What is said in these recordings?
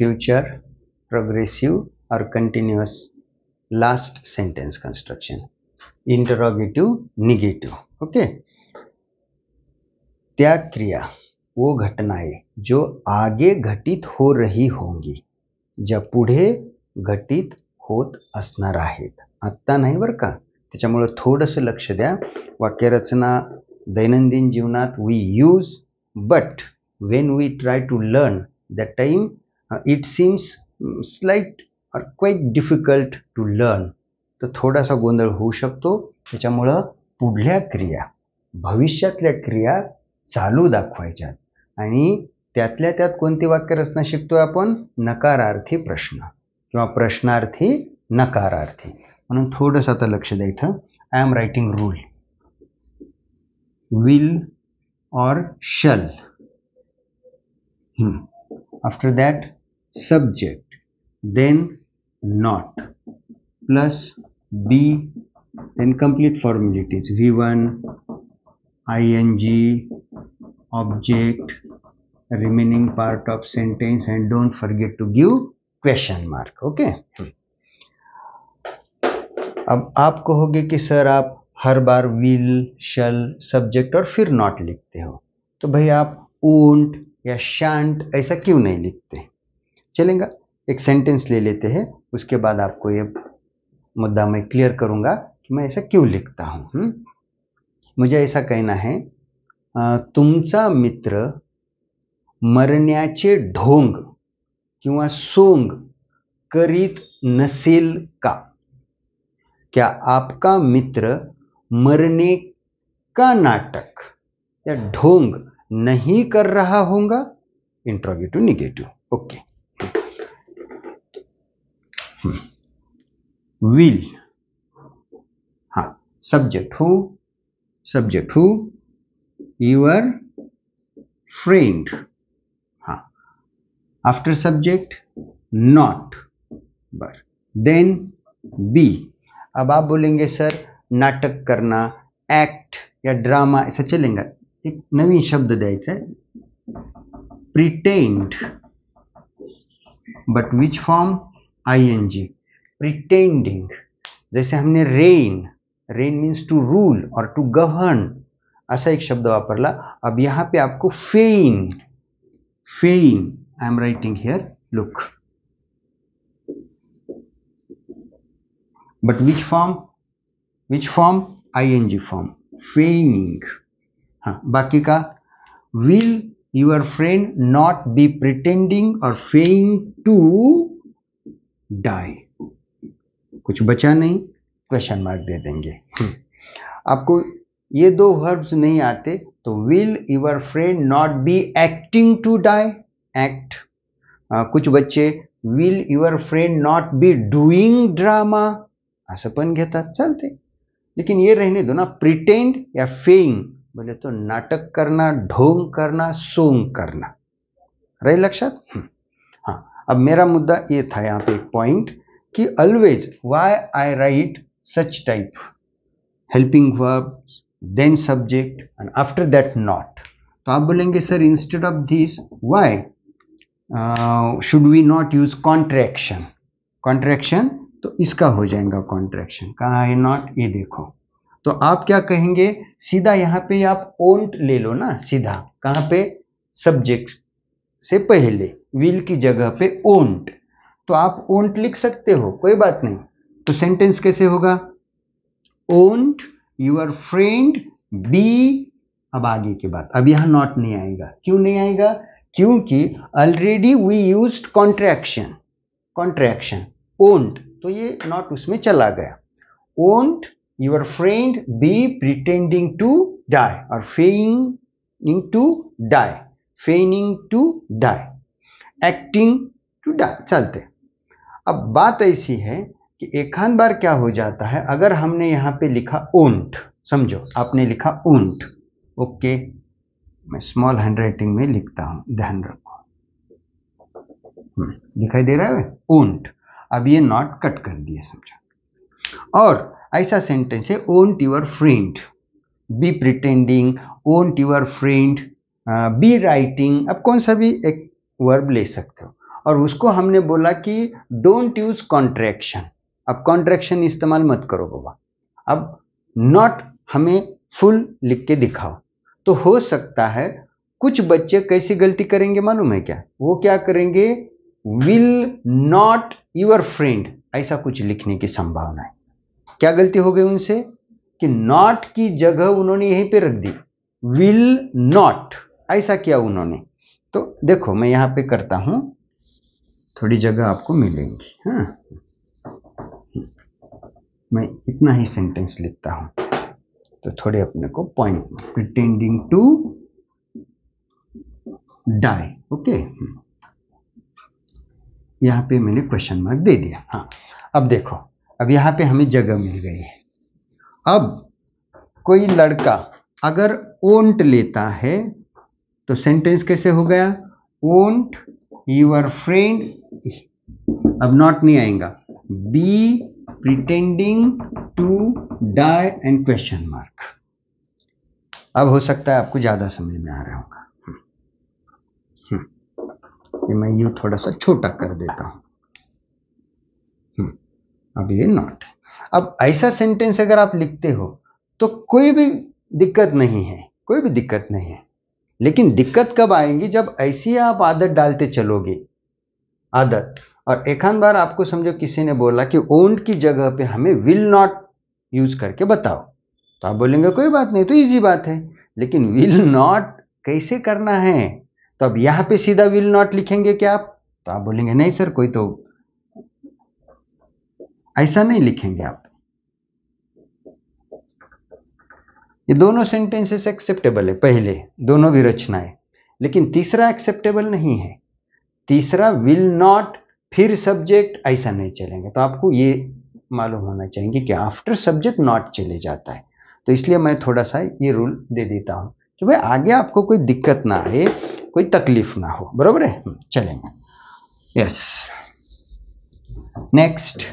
Future, progressive और continuous last sentence construction, interrogative, negative. Okay. त्या क्रिया, वो घटनाएं जो आगे घटित हो रही होंगी, ज्या पुढे घटित होत असणार आहेत, आत्ता नाही बरं का. त्याच्यामुळे थोडंसं लक्ष द्या. वाक्यरचना दैनंदिन जीवनात we use, but when we try to learn that time it seems slight or quite difficult to learn. तर थोडासा गोंधळ होऊ शकतो. त्याच्यामुळं पुढल्या क्रिया, भविष्यातल्या क्रिया चालू दाखवायच्यात. आणि त्यातल्या त्यात कोणती वाक्यरचना शिकतोय आपण? नकारार्थी प्रश्न किंवा प्रश्नार्थी नकारार्थी. म्हणून थोडंसं आता लक्ष द्या इथं. I am writing rule, will और शल. After that, subject, then not, plus be, then complete formalities, V1, ing, object, remaining part of sentence, and don't forget to give question mark. Okay. अब आप कहोगे कि सर आप हर बार will, shall, subject और फिर not लिखते हो, तो भाई आप won't या शांत ऐसा क्यों नहीं लिखते? चलेगा, एक सेंटेंस ले लेते हैं, उसके बाद आपको ये मुद्दा मैं क्लियर करूंगा कि मैं ऐसा क्यों लिखता हूं. मुझे ऐसा कहना है, तुमचा मित्र मरण्याचे ढोंग किंवा सोंग करीत नसेल का? क्या आपका मित्र मरने का नाटक या ढोंग नहीं कर रहा होगा? Interrogative, negative. ओके. विल, हाँ, सब्जेक्ट हु, योर फ्रेंड. हाँ, आफ्टर सब्जेक्ट नॉट, बर, देन बी. अब आप बोलेंगे सर नाटक करना, एक्ट या ड्रामा ऐसा चलेगा. एक नवीन शब्द द्यायचा आहे, pretend, but which form? ing, pretending. जैसे हमने रेन मीन्स टू रूल और टू गवर्न, असा एक शब्द वापरला. अब यहां पे आपको feign, I am writing here, look, but which form? ing form, feigning. हाँ, बाकी का will your friend not be pretending और फेइंग टू डाई. कुछ बचा नहीं, क्वेश्चन मार्क दे देंगे. आपको ये दो वर्ब्स नहीं आते तो will your friend not be acting to die, act. कुछ बच्चे will your friend not be doing drama असं पण घेतात, चालते. लेकिन ये रहने दो ना, प्रिटेंड या फेइंग बोले तो नाटक करना, ढोंग करना, सोंग करना. रहे लक्षात? हाँ. अब मेरा मुद्दा ये था यहाँ पे एक पॉइंट कि always why I write such type, helping verbs, then subject and after that not. तो आप बोलेंगे sir instead of this why should we not use contraction? तो इसका हो जाएगा कॉन्ट्रैक्शन. कहाँ है नॉट? ये देखो. तो आप क्या कहेंगे, सीधा यहाँ पे आप ओंट ले लो ना, सीधा. कहाँ पे? सब्जेक्ट से पहले, विल की जगह पे ओंट. तो आप ओंट लिख सकते हो, कोई बात नहीं. तो सेंटेंस कैसे होगा? ओंट योर फ्रेंड बी. अब आगे की बात, अब यहां नॉट नहीं आएगा. क्यों नहीं आएगा? क्योंकि already we used contraction, won't, तो ये नॉट उसमें चला गया. Won't your friend be pretending to die और feigning to die, acting to die, चलते. अब बात ऐसी है कि एक बार क्या हो जाता है, अगर हमने यहाँ पे लिखा ओंट, समझो आपने लिखा ओंट, ओके, मैं स्मॉल हैंडराइटिंग में लिखता हूं, ध्यान रखो. दिखाई दे रहा है ओंट. अब ये नॉट कट कर दिए, समझो. और ऐसा सेंटेंस है won't your friend be pretending, won't your friend be writing. अब कौन सा भी एक वर्ब ले सकते हो. और उसको हमने बोला कि डोंट यूज कॉन्ट्रैक्शन। अब कॉन्ट्रैक्शन इस्तेमाल मत करो बाबा, अब नॉट हमें फुल लिख के दिखाओ। तो हो सकता है कुछ बच्चे कैसी गलती करेंगे मालूम है क्या? वो क्या करेंगे, विल नॉट योर फ्रेंड, ऐसा कुछ लिखने की संभावना है। क्या गलती हो गई उनसे कि नॉट की जगह उन्होंने यहीं पे रख दी, विल नॉट, ऐसा किया उन्होंने। तो देखो मैं यहां पे करता हूं, थोड़ी जगह आपको मिलेंगी। हाँ, मैं इतना ही सेंटेंस लिखता हूं तो थोड़े अपने को point, pretending to die. Okay, यहां पे मैंने क्वेश्चन मार्क दे दिया। हाँ, अब देखो, अब यहां पे हमें जगह मिल गई है। अब कोई लड़का अगर ओंट लेता है तो सेंटेंस कैसे हो गया, ओंट योर फ्रेंड, अब नॉट नहीं आएगा, be pretending to die and question mark. अब हो सकता है आपको ज्यादा समझ में आ रहा होगा। ये मैं यूं थोड़ा सा छोटा कर देता हूं। अब ये नॉट, अब ऐसा सेंटेंस अगर आप लिखते हो तो कोई भी दिक्कत नहीं है, कोई भी दिक्कत नहीं है। लेकिन दिक्कत कब आएंगी, जब ऐसी आप आदत डालते चलोगे, आदत। और एक आध बार आपको समझो किसी ने बोला कि ओंट की जगह पे हमें विल नॉट यूज करके बताओ, तो आप बोलेंगे कोई बात नहीं, तो इजी बात है। लेकिन विल नॉट कैसे करना है, तो अब यहां पे सीधा विल नॉट लिखेंगे क्या आप? तो आप बोलेंगे नहीं सर, कोई तो ऐसा नहीं लिखेंगे आप। ये दोनों सेंटेंसेस एक्सेप्टेबल है, पहले दोनों भी रचनाएं, लेकिन तीसरा एक्सेप्टेबल नहीं है। तीसरा विल नॉट फिर सब्जेक्ट, ऐसा नहीं चलेंगे। तो आपको ये मालूम होना चाहिए कि आफ्टर सब्जेक्ट नॉट चले जाता है। तो इसलिए मैं थोड़ा सा ये रूल दे देता हूं कि भाई आगे आपको कोई दिक्कत ना आए, कोई तकलीफ ना हो, बरोबर है? चलेंगे। Yes, next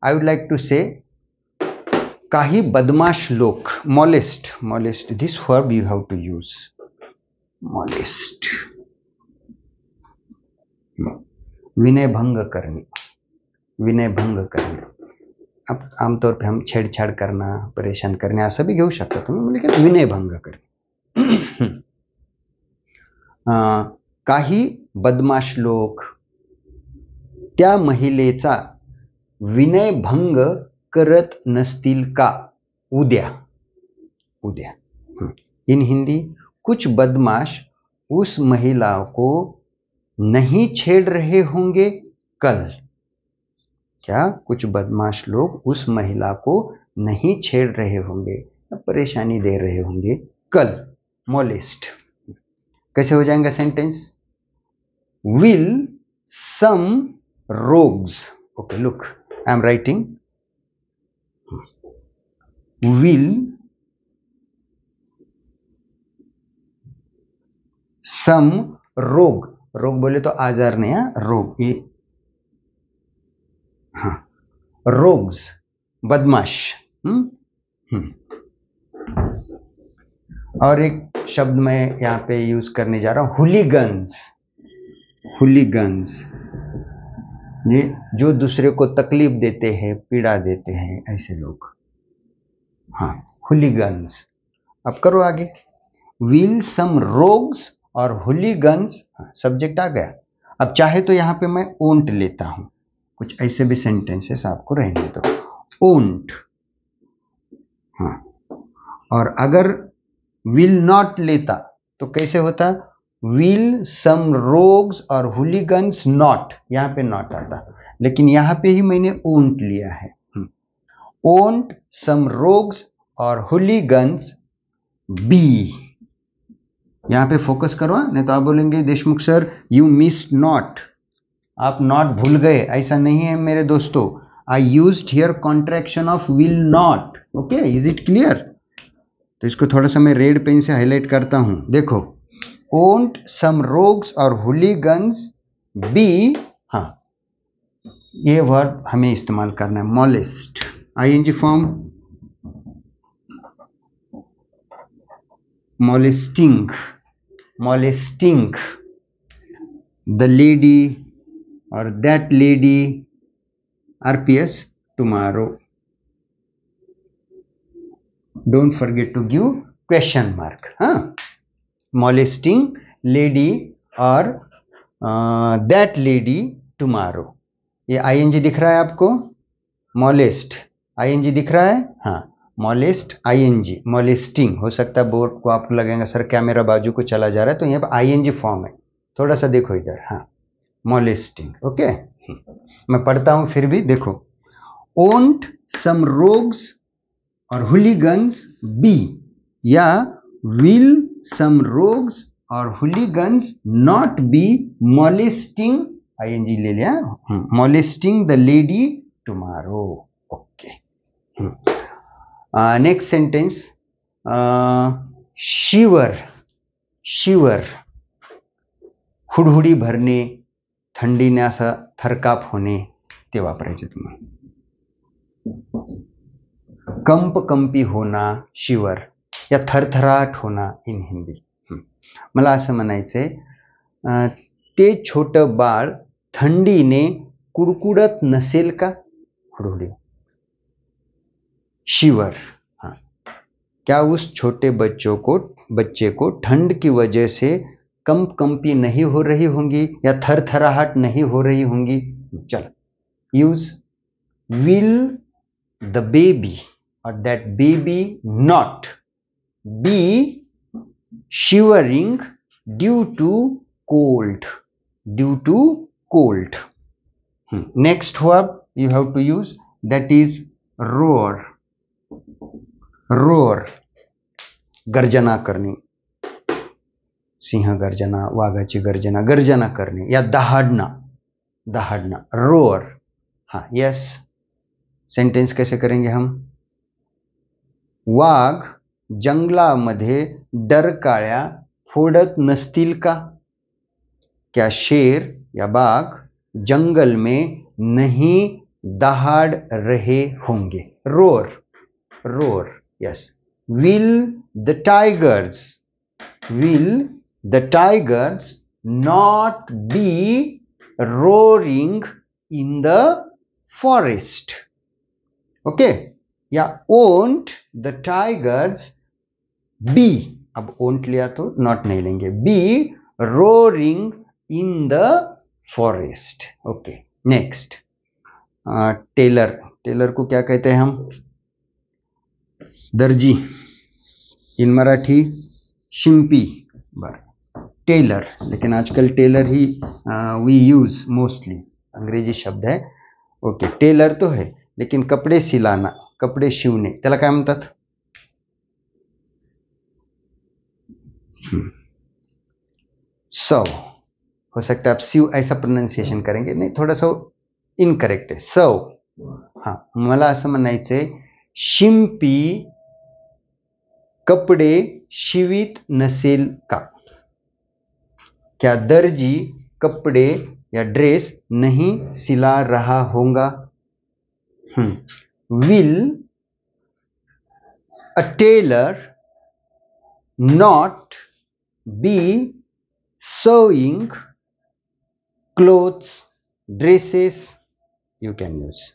I would like to say काही बदमाश लोक, molest, molest, this verb you have to use, molest, विनय भंग करणे, विनय भंग करणे। अब आमतौर पे हम छेडछाड करना, परेशान करणे असं बी घेऊ शकता तुम्ही, लेकिन विनय भंग करणे। काही बदमाश लोक त्या महिलेचा विनयभंग करत नसतील का उद्या, उद्या। इन हिंदी, कुछ बदमाश उस महिला को नहीं छेड़ रहे होंगे कल। क्या कुछ बदमाश लोग उस महिला को नहीं छेड़ रहे होंगे, परेशानी दे रहे होंगे कल, मोलेस्ट। कैसे हो जाएगा sentence, will some rogues, okay look I am writing, will some rogue, rogue बोले तो आजार नहीं, रोग, ये हाँ, रोग्स बदमाश। और एक शब्द मैं यहां पे यूज करने जा रहा हूं, हुलीगन्स, हुलीगन्स, ये जो दूसरे को तकलीफ देते हैं, पीड़ा देते हैं, ऐसे लोग, हाँ, हुलीगन्स। अब करो आगे, विल सम रोग्स और हुलीगन्स, सब्जेक्ट आ गया। अब चाहे तो यहां पे मैं ओंट लेता हूं, कुछ ऐसे भी सेंटेंसेस आपको रहने दो, ओंट, हाँ। और अगर विल नॉट लेता तो कैसे होता, विल सम रोग्स और हुलीगन्स नॉट, यहां पे नॉट आता, लेकिन यहां पे ही मैंने ओंट लिया है, ओंट सम रोग्स और हुलीगन्स बी। यहां पे फोकस करो, नहीं तो आप बोलेंगे Deshmukh sir you missed not, आप नॉट भूल गए, ऐसा नहीं है मेरे दोस्तों। I used here contraction of will not, okay, is it clear? तो इसको थोड़ा सा मैं रेड पेन से हाईलाइट करता हूं, देखो, ओंट सम रोग्स और हुलीगन्स बी, हाँ, ये वर्ब हमें इस्तेमाल करना है, molest, ING form, molesting, molesting the lady और that lady RPS tomorrow. Don't forget to give question mark. हाँ, molesting lady और that lady tomorrow. ये ing दिख रहा है आपको? molest ing दिख रहा है? हाँ, molest ing, molesting हो सकता है बोर्ड को आपको लगेगा सर क्या मेरा बाजू को चला जा रहा है, तो यहाँ पर ing फॉर्म है, थोड़ा सा देखो इधर. हाँ, molesting. ओके, मैं पढ़ता हूं फिर भी देखो. Won't some rogues or hooligans be, या will some rogues or hooligans not be molesting, ing ले लिया, molesting the lady tomorrow. Okay, next sentence, shiver, shiver हुडहुडी भरणे, थंडीने असा थरकाप होणे, ते वापरायचे तुम्हाला. कंपकंपी होना, शिवर, या थरथराट होना इन हिंदी. मला असं म्हणायचंय, ते छोटं बाळ थंडीने कुडकुडत नसेल का? हुडहुडी, शिवर. हाँ, क्या उस छोटे बच्चे को ठंड की वजह से कंपकंपी नहीं हो रही होंगी या थरथराहट नहीं हो रही होंगी? चलो, use will the baby or that baby not be shivering due to cold, due to cold. Next verb you have to use, that is roar, roar, गर्जना करणे, सिंह गर्जना, वाघाची गर्जना, गर्जना करणे, या दहाड़ना, दहाड़ना, रोअर. हाँ, यस. सेंटेंस कैसे करेंगे हम? वाघ जंगलामध्ये डरकाळ्या फोडत नसतील का? क्या शेर या बाघ जंगल में नहीं दहाड़ रहे होंगे? Roar, roar, yes. Will the tigers not be roaring in the forest? Okay, या ओंट द टाइगर्स बी, अब ओंट लिया तो नॉट नहीं लेंगे, be roaring in the forest. Okay, next, tailor, tailor को क्या कहते हैं हम? दर्जी, इन मराठी शिंपी. बर, टेलर, लेकिन आजकल टेलर ही वी यूज मोस्टली, अंग्रेजी शब्द है. ओके, टेलर तो है, लेकिन कपडे सिलाना, कपडे शिवणे, त्याला काय म्हणतात? सव. हो सकता है आप सिव ऐसा प्रोनाउंसिएशन करेंगे, नहीं, थोड़ा सा इनकरेक्ट है, सव. हाँ, मला असं म्हणायचंय, शिंपी कपडे शिवित नसेल का? क्या दर्जी कपड़े या ड्रेस नहीं सिला रहा होगा? Will a tailor not be sewing clothes, dresses? You can use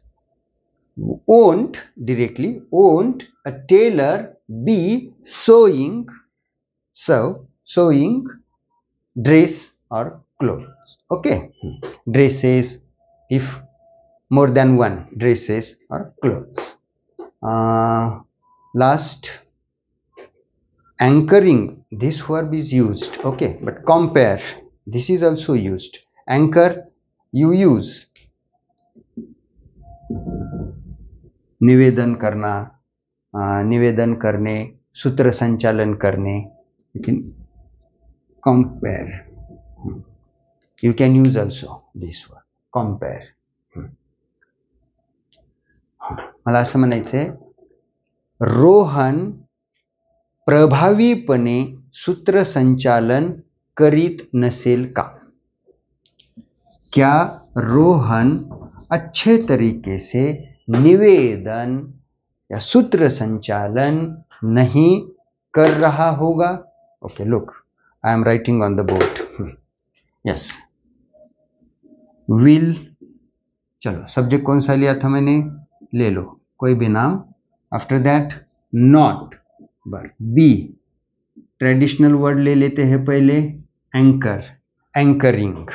won't directly. Won't a tailor be sewing dress or clothes? Okay, dresses, if more than one, dresses or clothes. Last, anchoring, this verb is used. Okay, but compare, this is also used. Anchor you use निवेदन करना, निवेदन करने, सूत्र संचालन करने, लेकिन compare, you can use also this word, compare. मला असं म्हणायचंय, रोहन प्रभावीपणे सूत्रसंचालन करीत नसेल का? क्या रोहन अच्छे तरीके से निवेदन या सूत्र संचालन नहीं कर रहा होगा? Okay, look, I am writing on the board. Yes, will, चलो सब्जेक्ट कौन सा लिया था मैंने, ले लो कोई भी नाम. After that not but be, traditional word ले लेते हैं पहले, एंकर, एंकरिंग,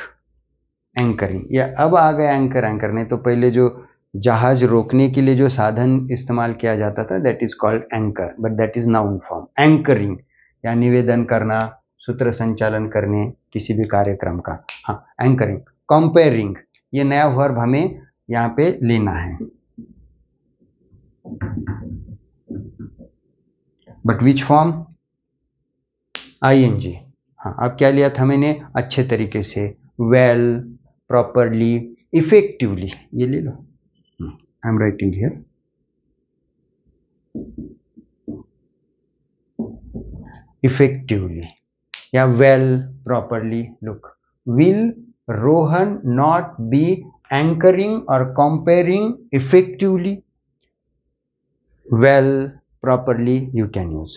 एंकरिंग, या अब आ गया एंकर. एंकर नहीं तो पहले जो जहाज रोकने के लिए जो साधन इस्तेमाल किया जाता था that is called anchor, but that is noun form. Anchoring या निवेदन करना, सूत्र संचालन करने किसी भी कार्यक्रम का. हाँ, एंकरिंग. कंपेयरिंग, ये नया वर्ब हमें यहाँ पे लेना है. But which form, ING. हाँ, अब क्या लिया था मैंने, अच्छे तरीके से, वेल, प्रॉपरली, इफेक्टिवली, ये ले लो. I am writing here. Effectively या well, properly. Look, will Rohan not be anchoring और compering effectively? Well, properly you can use.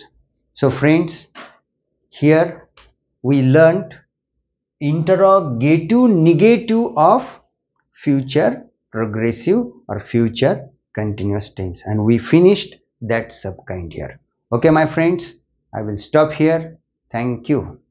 So friends, here we learnt interrogative negative of future progressive or future continuous tense, and we finished that subkind here. Okay my friends, I will stop here. Thank you.